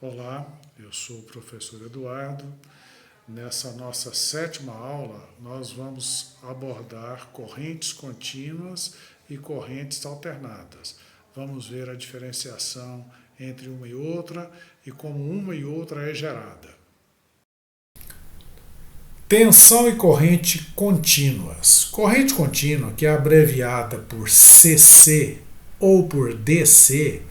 Olá, eu sou o professor Eduardo. Nessa nossa sétima aula, nós vamos abordar correntes contínuas e correntes alternadas. Vamos ver a diferenciação entre uma e outra e como uma e outra é gerada. Tensão e corrente contínuas. Corrente contínua, que é abreviada por CC ou por DC,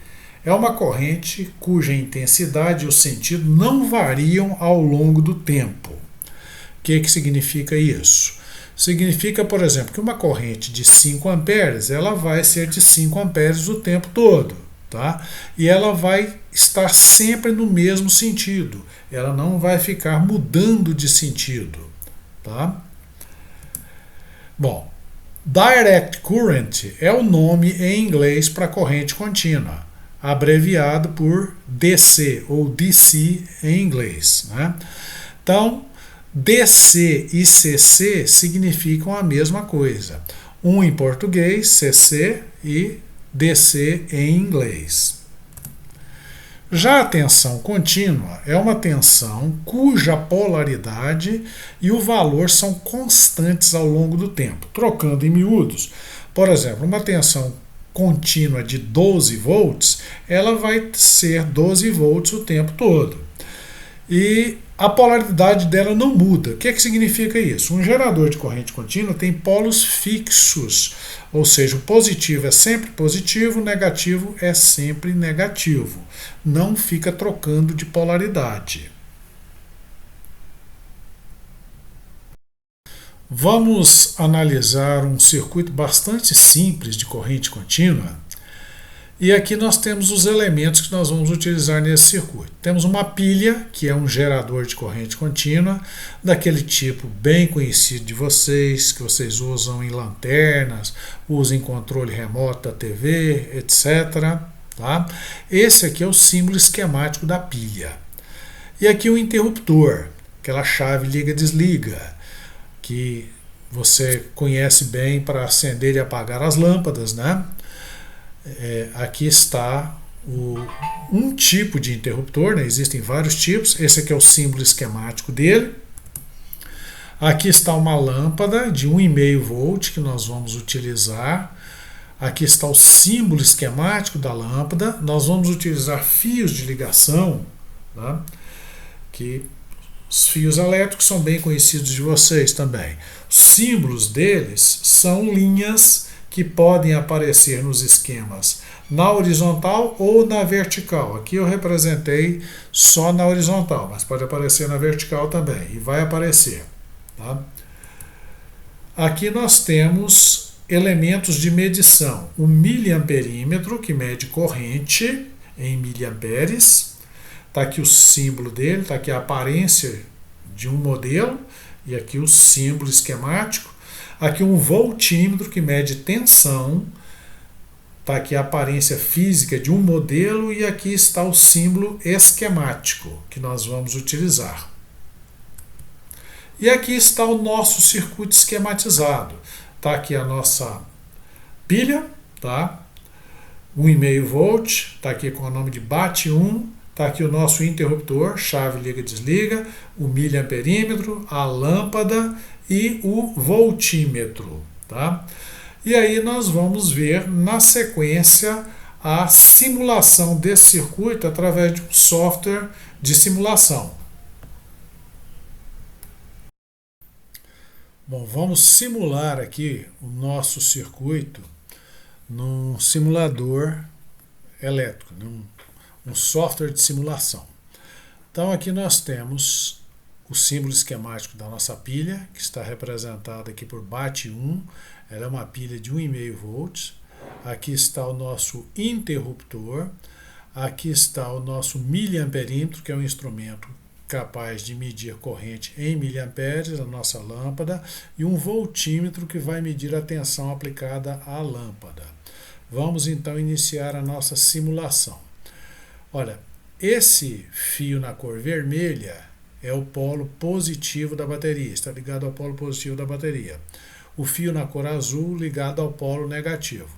é uma corrente cuja intensidade e o sentido não variam ao longo do tempo. O que significa isso? Significa, por exemplo, que uma corrente de 5 amperes ela vai ser de 5 amperes o tempo todo. Tá? E ela vai estar sempre no mesmo sentido. Ela não vai ficar mudando de sentido. Tá? Bom, direct current é o nome em inglês para corrente contínua, abreviado por DC ou DC em inglês. Né? Então, DC e CC significam a mesma coisa. Um em português, CC, e DC em inglês. Já a tensão contínua é uma tensão cuja polaridade e o valor são constantes ao longo do tempo. Trocando em miúdos, por exemplo, uma tensão contínua de 12 volts, ela vai ser 12 volts o tempo todo. E a polaridade dela não muda. O que significa isso? Um gerador de corrente contínua tem polos fixos, ou seja, o positivo é sempre positivo, o negativo é sempre negativo. Não fica trocando de polaridade. Vamos analisar um circuito bastante simples de corrente contínua. E aqui nós temos os elementos que nós vamos utilizar nesse circuito. Temos uma pilha, que é um gerador de corrente contínua, daquele tipo bem conhecido de vocês, que vocês usam em lanternas, usam em controle remoto da TV, etc. Tá? Esse aqui é o símbolo esquemático da pilha. E aqui o interruptor, aquela chave liga-desliga, que você conhece bem para acender e apagar as lâmpadas, né? Aqui está um tipo de interruptor, né? Existem vários tipos. Esse aqui é o símbolo esquemático dele. Aqui está uma lâmpada de 1,5 volt que nós vamos utilizar. Aqui está o símbolo esquemático da lâmpada. Nós vamos utilizar fios de ligação, tá? Que os fios elétricos são bem conhecidos de vocês também. Os símbolos deles são linhas que podem aparecer nos esquemas na horizontal ou na vertical. Aqui eu representei só na horizontal, mas pode aparecer na vertical também, e vai aparecer. Tá? Aqui nós temos elementos de medição. O miliamperímetro, que mede corrente em miliamperes. Está aqui o símbolo dele, está aqui a aparência de um modelo, e aqui o símbolo esquemático. Aqui um voltímetro que mede tensão, está aqui a aparência física de um modelo e aqui está o símbolo esquemático que nós vamos utilizar. E aqui está o nosso circuito esquematizado. Está aqui a nossa pilha, tá? 1,5 volt, está aqui com o nome de BAT1, está aqui o nosso interruptor, chave liga-desliga, o miliamperímetro, a lâmpada e o voltímetro. Tá? E aí nós vamos ver na sequência a simulação desse circuito através de um software de simulação. Bom, vamos simular aqui o nosso circuito num simulador elétrico, num software de simulação. Então aqui nós temos o símbolo esquemático da nossa pilha, que está representada aqui por BAT1, ela é uma pilha de 1,5 volts. Aqui está o nosso interruptor, aqui está o nosso miliamperímetro, que é um instrumento capaz de medir corrente em miliamperes, a nossa lâmpada, e um voltímetro que vai medir a tensão aplicada à lâmpada. Vamos então iniciar a nossa simulação. Olha, esse fio na cor vermelha é o polo positivo da bateria, está ligado ao polo positivo da bateria. O fio na cor azul ligado ao polo negativo.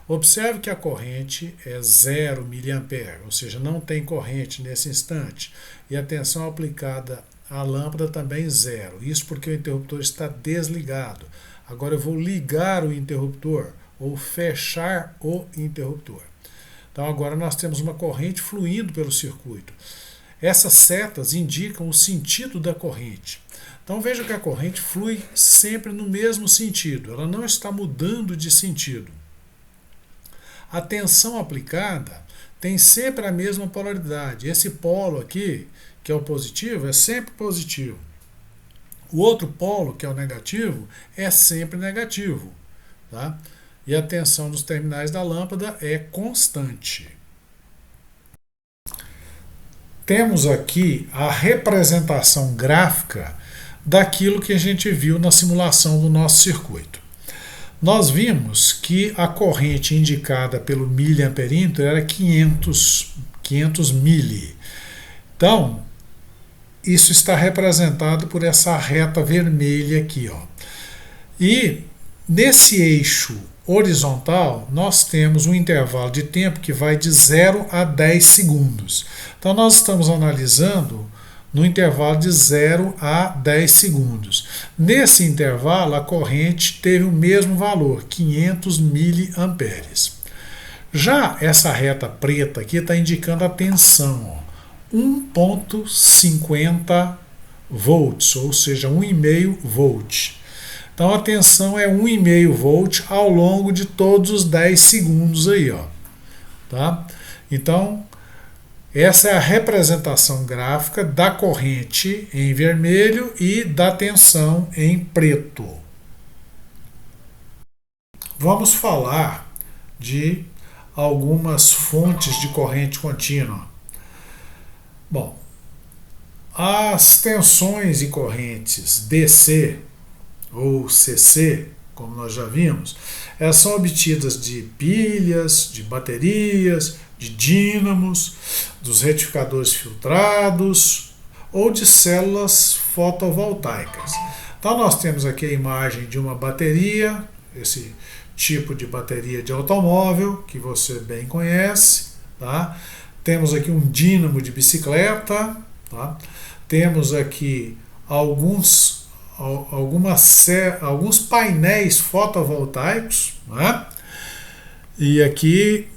Observe que a corrente é 0 mA, ou seja, não tem corrente nesse instante. E a tensão aplicada à lâmpada também zero. Isso porque o interruptor está desligado. Agora eu vou ligar o interruptor ou fechar o interruptor. Então agora nós temos uma corrente fluindo pelo circuito. Essas setas indicam o sentido da corrente. Então veja que a corrente flui sempre no mesmo sentido, ela não está mudando de sentido. A tensão aplicada tem sempre a mesma polaridade. Esse polo aqui, que é o positivo, é sempre positivo. O outro polo, que é o negativo, é sempre negativo. Tá? E a tensão dos terminais da lâmpada é constante. Temos aqui a representação gráfica daquilo que a gente viu na simulação do nosso circuito. Nós vimos que a corrente indicada pelo miliamperímetro era 500 mili. Então, isso está representado por essa reta vermelha aqui, ó. E nesse eixo horizontal, nós temos um intervalo de tempo que vai de 0 a 10 segundos. Então, nós estamos analisando no intervalo de 0 a 10 segundos. Nesse intervalo, a corrente teve o mesmo valor, 500 miliamperes. Já essa reta preta aqui está indicando a tensão, 1,50 volts, ou seja, 1,5 volt. Então a tensão é 1,5 volt ao longo de todos os 10 segundos aí, ó. Tá? Então, essa é a representação gráfica da corrente em vermelho e da tensão em preto. Vamos falar de algumas fontes de corrente contínua. Bom, as tensões e correntes DC ou CC, como nós já vimos, elas são obtidas de pilhas, de baterias, de dínamos, dos retificadores filtrados ou de células fotovoltaicas. Então nós temos aqui a imagem de uma bateria, esse tipo de bateria de automóvel que você bem conhece, tá? Temos aqui um dínamo de bicicleta, tá? Temos aqui alguns painéis fotovoltaicos, né? E aqui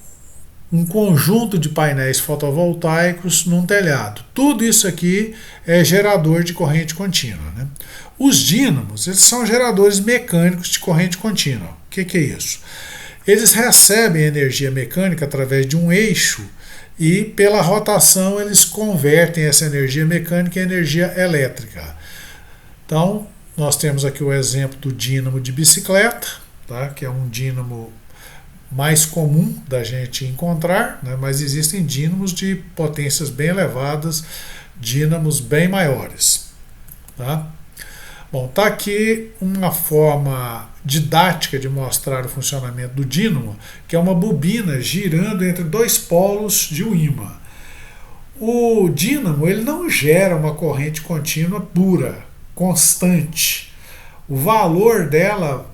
um conjunto de painéis fotovoltaicos num telhado. Tudo isso aqui é gerador de corrente contínua, né? Os dínamos, eles são geradores mecânicos de corrente contínua. O que é isso? Eles recebem energia mecânica através de um eixo e pela rotação eles convertem essa energia mecânica em energia elétrica. Então, nós temos aqui o exemplo do dínamo de bicicleta, tá? Que é um dínamo mais comum da gente encontrar, né? Mas existem dínamos de potências bem elevadas, dínamos bem maiores. Tá? Bom, está aqui uma forma didática de mostrar o funcionamento do dínamo, que é uma bobina girando entre dois polos de um ímã. O dínamo ele não gera uma corrente contínua pura, constante. O valor dela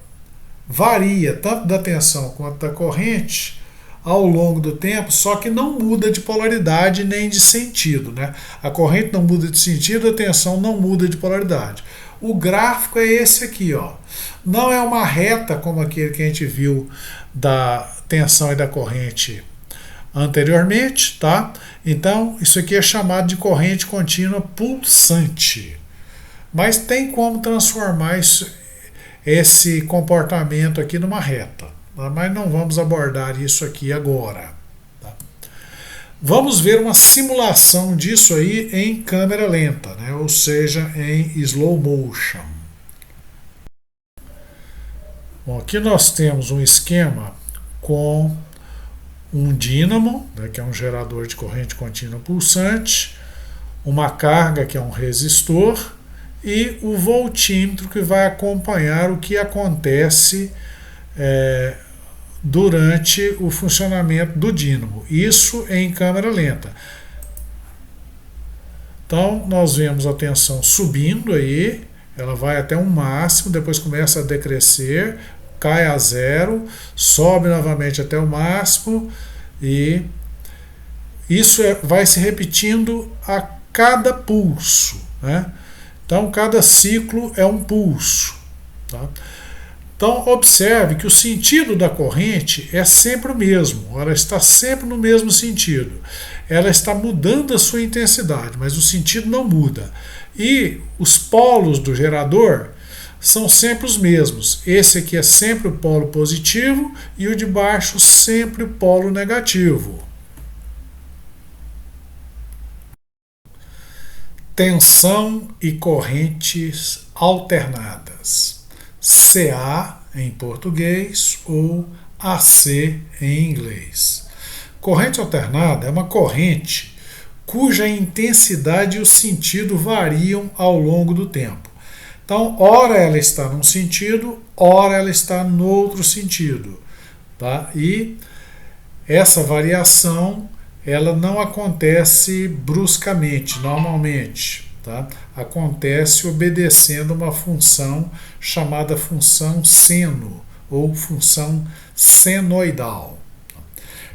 varia tanto da tensão quanto da corrente ao longo do tempo, só que não muda de polaridade nem de sentido, né? A corrente não muda de sentido, a tensão não muda de polaridade. O gráfico é esse aqui, ó. Não é uma reta como aquele que a gente viu da tensão e da corrente anteriormente, tá? Então, isso aqui é chamado de corrente contínua pulsante. Mas tem como transformar esse comportamento aqui numa reta, tá? Mas não vamos abordar isso aqui agora. Tá? Vamos ver uma simulação disso aí em câmera lenta, né? Ou seja, em slow motion. Bom, aqui nós temos um esquema com um dínamo, né, que é um gerador de corrente contínua pulsante, uma carga, que é um resistor, e o voltímetro, que vai acompanhar o que acontece durante o funcionamento do dínamo. Isso em câmera lenta. Então, nós vemos a tensão subindo aí, ela vai até um máximo, depois começa a decrescer, cai a zero, sobe novamente até o máximo e isso vai se repetindo a cada pulso, né? Então, cada ciclo é um pulso. Tá? Então, observe que o sentido da corrente é sempre o mesmo, ela está sempre no mesmo sentido. Ela está mudando a sua intensidade, mas o sentido não muda. E os polos do gerador são sempre os mesmos. Esse aqui é sempre o polo positivo e o de baixo sempre o polo negativo. Tensão e correntes alternadas. CA em português ou AC em inglês. Corrente alternada é uma corrente cuja intensidade e o sentido variam ao longo do tempo. Então, ora ela está num sentido, ora ela está no outro sentido. Tá? E essa variação ela não acontece bruscamente, normalmente. Tá? Acontece obedecendo uma função chamada função seno ou função senoidal.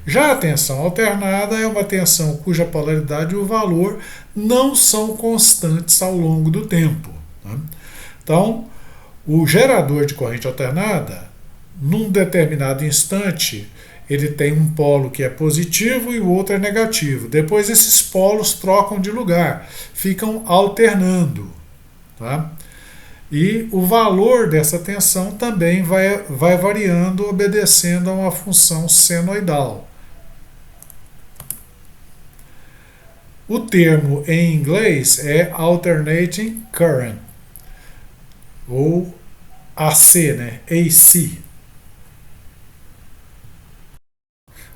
Já a tensão alternada é uma tensão cuja polaridade e o valor não são constantes ao longo do tempo. Tá? Então, o gerador de corrente alternada, num determinado instante, ele tem um polo que é positivo e o outro é negativo. Depois esses polos trocam de lugar, ficam alternando. Tá? E o valor dessa tensão também vai variando, obedecendo a uma função senoidal. O termo em inglês é alternating current, ou AC, né? AC.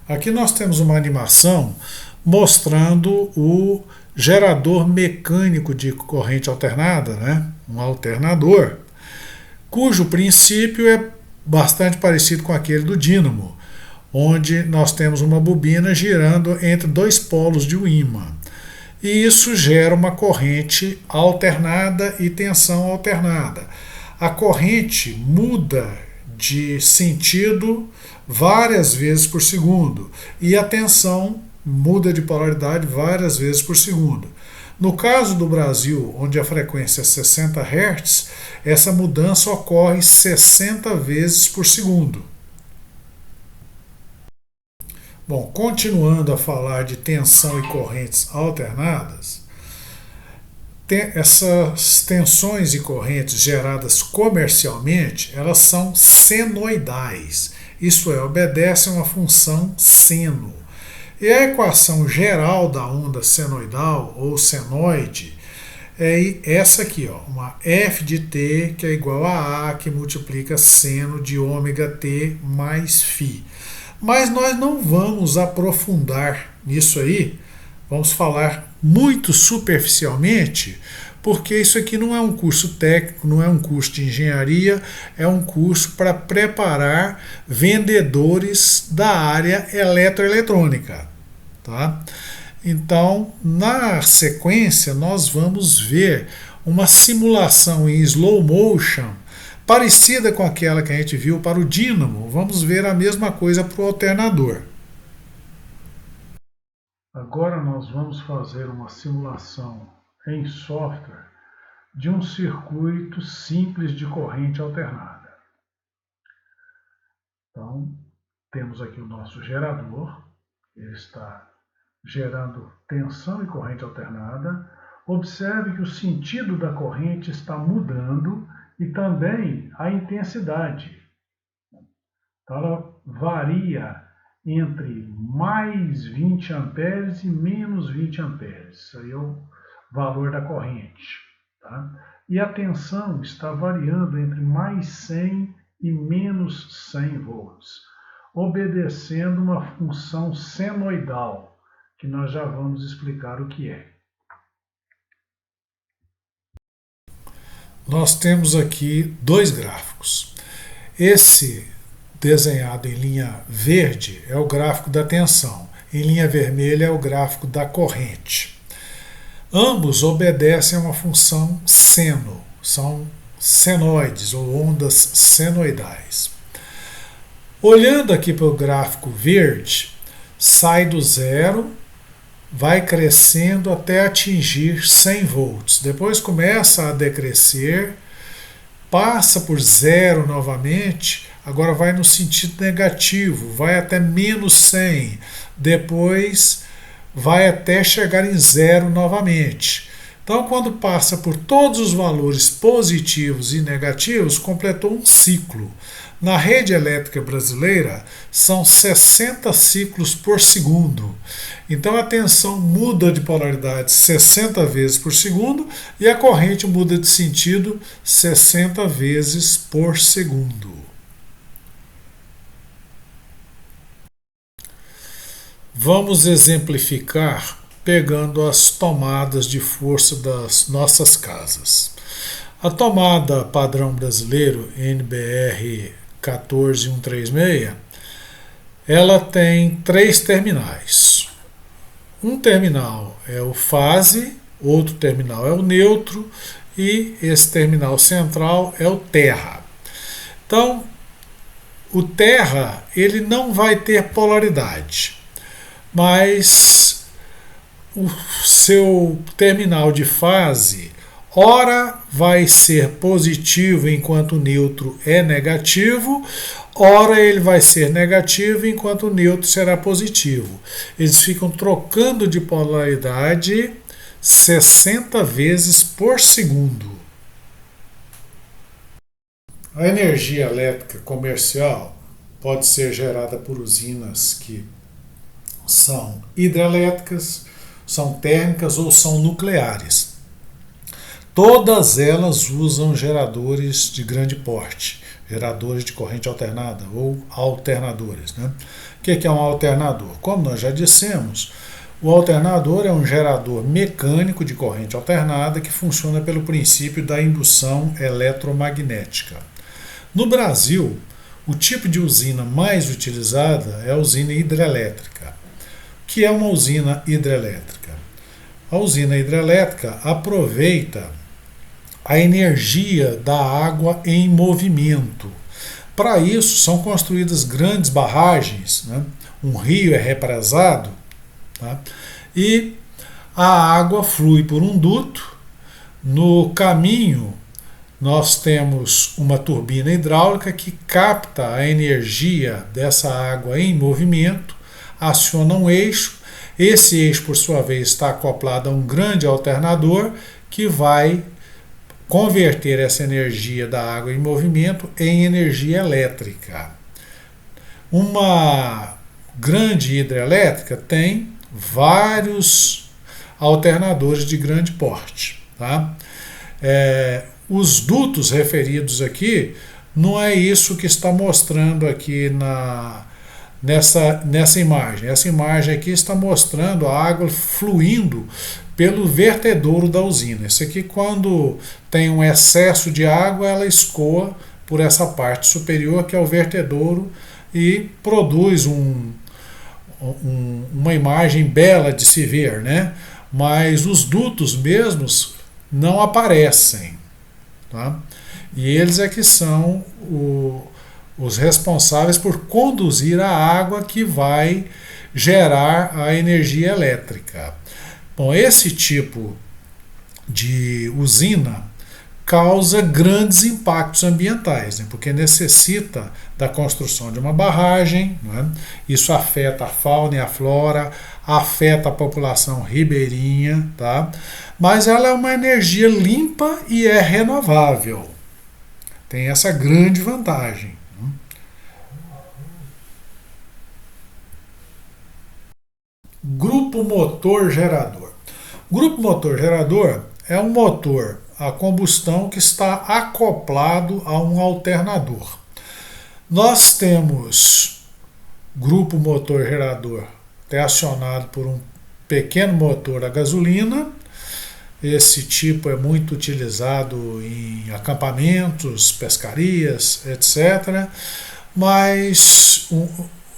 Aqui nós temos uma animação mostrando o gerador mecânico de corrente alternada, né? Um alternador, cujo princípio é bastante parecido com aquele do dínamo, onde nós temos uma bobina girando entre dois polos de um ímã. E isso gera uma corrente alternada e tensão alternada. A corrente muda de sentido várias vezes por segundo e a tensão muda de polaridade várias vezes por segundo. No caso do Brasil, onde a frequência é 60 Hz, essa mudança ocorre 60 vezes por segundo. Bom, continuando a falar de tensão e correntes alternadas, essas tensões e correntes geradas comercialmente, elas são senoidais, isto é, obedecem a uma função seno. E a equação geral da onda senoidal ou senoide é essa aqui, ó, uma f de t que é igual a A que multiplica seno de ômega t mais φ. Mas nós não vamos aprofundar nisso aí, vamos falar muito superficialmente, porque isso aqui não é um curso técnico, não é um curso de engenharia, é um curso para preparar vendedores da área eletroeletrônica. Tá? Então, na sequência, nós vamos ver uma simulação em slow motion parecida com aquela que a gente viu para o dínamo. Vamos ver a mesma coisa para o alternador. Agora nós vamos fazer uma simulação em software de um circuito simples de corrente alternada. Então, temos aqui o nosso gerador, ele está gerando tensão e corrente alternada. Observe que o sentido da corrente está mudando e também a intensidade. Então, ela varia entre mais 20 amperes e menos 20 amperes. Isso aí é o valor da corrente. Tá? E a tensão está variando entre mais 100 e menos 100 volts, obedecendo uma função senoidal, que nós já vamos explicar o que é. Nós temos aqui dois gráficos. Esse desenhado em linha verde é o gráfico da tensão, em linha vermelha é o gráfico da corrente. Ambos obedecem a uma função seno, são senoides ou ondas senoidais. Olhando aqui para o gráfico verde, sai do zero, vai crescendo até atingir 100 volts. Depois começa a decrescer, passa por zero novamente, agora vai no sentido negativo, vai até menos 100, depois vai até chegar em zero novamente. Então, quando passa por todos os valores positivos e negativos, completou um ciclo. Na rede elétrica brasileira, são 60 ciclos por segundo. Então, a tensão muda de polaridade 60 vezes por segundo e a corrente muda de sentido 60 vezes por segundo. Vamos exemplificar pegando as tomadas de força das nossas casas. A tomada padrão brasileiro NBR 14136, ela tem 3 terminais. Um terminal é o fase, outro terminal é o neutro e esse terminal central é o terra. Então, o terra ele não vai ter polaridade, mas o seu terminal de fase, ora vai ser positivo enquanto o neutro é negativo, ora ele vai ser negativo enquanto o neutro será positivo. Eles ficam trocando de polaridade 60 vezes por segundo. A energia elétrica comercial pode ser gerada por usinas que são hidrelétricas, são térmicas ou são nucleares. Todas elas usam geradores de grande porte, geradores de corrente alternada ou alternadores. Né? O que é um alternador? Como nós já dissemos, o alternador é um gerador mecânico de corrente alternada que funciona pelo princípio da indução eletromagnética. No Brasil, o tipo de usina mais utilizada é a usina hidrelétrica. O que é uma usina hidrelétrica? A usina hidrelétrica aproveita a energia da água em movimento. Para isso, são construídas grandes barragens, né? Um rio é represado, tá? E a água flui por um duto. No caminho, nós temos uma turbina hidráulica que capta a energia dessa água em movimento, aciona um eixo. Esse eixo, por sua vez, está acoplado a um grande alternador que vai converter essa energia da água em movimento em energia elétrica. Uma grande hidrelétrica tem vários alternadores de grande porte. Tá? Os dutos referidos aqui não é isso que está mostrando aqui nessa imagem. Essa imagem aqui está mostrando a água fluindo pelo vertedouro da usina. Isso aqui, quando tem um excesso de água, ela escoa por essa parte superior, que é o vertedouro, e produz uma imagem bela de se ver, né? Mas os dutos mesmos não aparecem. Tá? E eles é que são os responsáveis por conduzir a água que vai gerar a energia elétrica. Bom, esse tipo de usina causa grandes impactos ambientais, né? Porque necessita da construção de uma barragem, né? Isso afeta a fauna e a flora, afeta a população ribeirinha, tá? Mas ela é uma energia limpa e é renovável. Tem essa grande vantagem. Grupo motor gerador. Grupo motor gerador é um motor a combustão que está acoplado a um alternador. Nós temos grupo motor gerador acionado por um pequeno motor a gasolina. Esse tipo é muito utilizado em acampamentos, pescarias, etc. Mas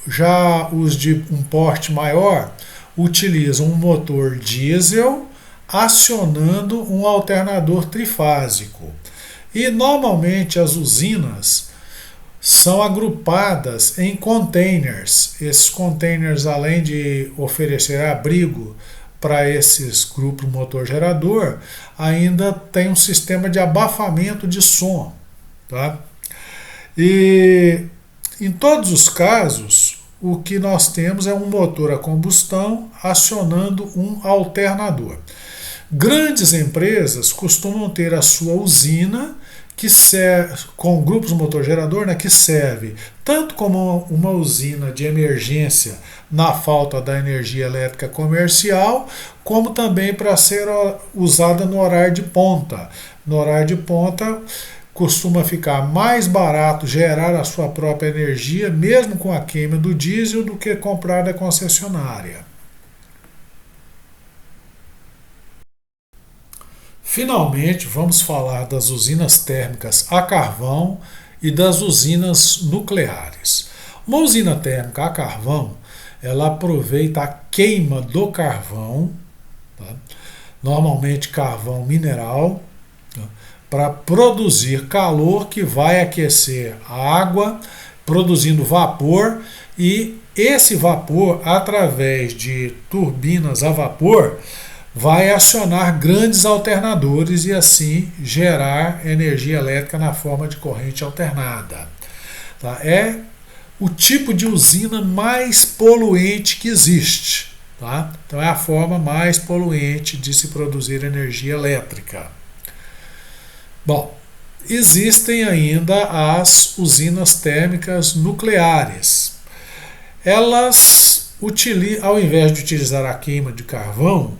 já os de um porte maior utilizam um motor diesel acionando um alternador trifásico. E normalmente as usinas são agrupadas em containers. Esses containers, além de oferecer abrigo para esses grupos motor-gerador, ainda tem um sistema de abafamento de som. Tá? E em todos os casos, o que nós temos é um motor a combustão acionando um alternador. Grandes empresas costumam ter a sua usina que serve, com grupos motor-gerador, né, que serve tanto como uma usina de emergência na falta da energia elétrica comercial, como também para ser usada no horário de ponta. No horário de ponta, costuma ficar mais barato gerar a sua própria energia, mesmo com a queima do diesel, do que comprar da concessionária. Finalmente, vamos falar das usinas térmicas a carvão e das usinas nucleares. Uma usina térmica a carvão, ela aproveita a queima do carvão, tá? Normalmente carvão mineral, tá? Para produzir calor que vai aquecer a água, produzindo vapor, e esse vapor, através de turbinas a vapor, vai acionar grandes alternadores e assim gerar energia elétrica na forma de corrente alternada. Tá? É o tipo de usina mais poluente que existe. Tá? Então é a forma mais poluente de se produzir energia elétrica. Bom, existem ainda as usinas térmicas nucleares. Elas, ao invés de utilizar a queima de carvão,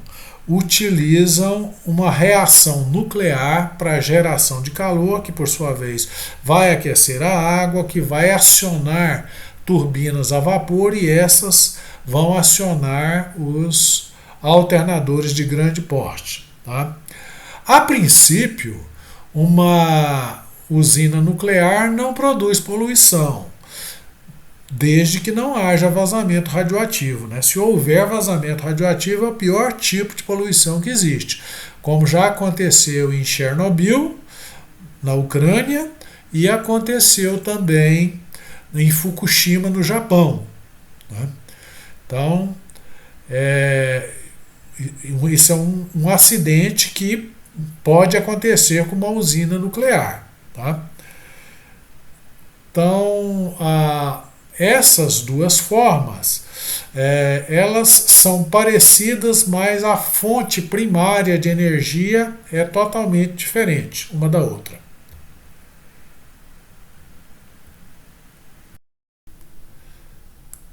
utilizam uma reação nuclear para a geração de calor, que por sua vez vai aquecer a água, que vai acionar turbinas a vapor e essas vão acionar os alternadores de grande porte. Tá? A princípio, uma usina nuclear não produz poluição, desde que não haja vazamento radioativo. Né? Se houver vazamento radioativo, é o pior tipo de poluição que existe, como já aconteceu em Chernobyl, na Ucrânia, e aconteceu também em Fukushima, no Japão. Né? Então, isso é um acidente que pode acontecer com uma usina nuclear. Tá? Então, essas duas formas, elas são parecidas, mas a fonte primária de energia é totalmente diferente uma da outra.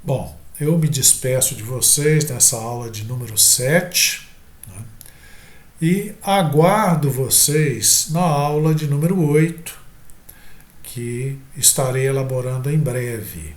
Bom, eu me despeço de vocês nessa aula de número 7, né, e aguardo vocês na aula de número 8, que estarei elaborando em breve.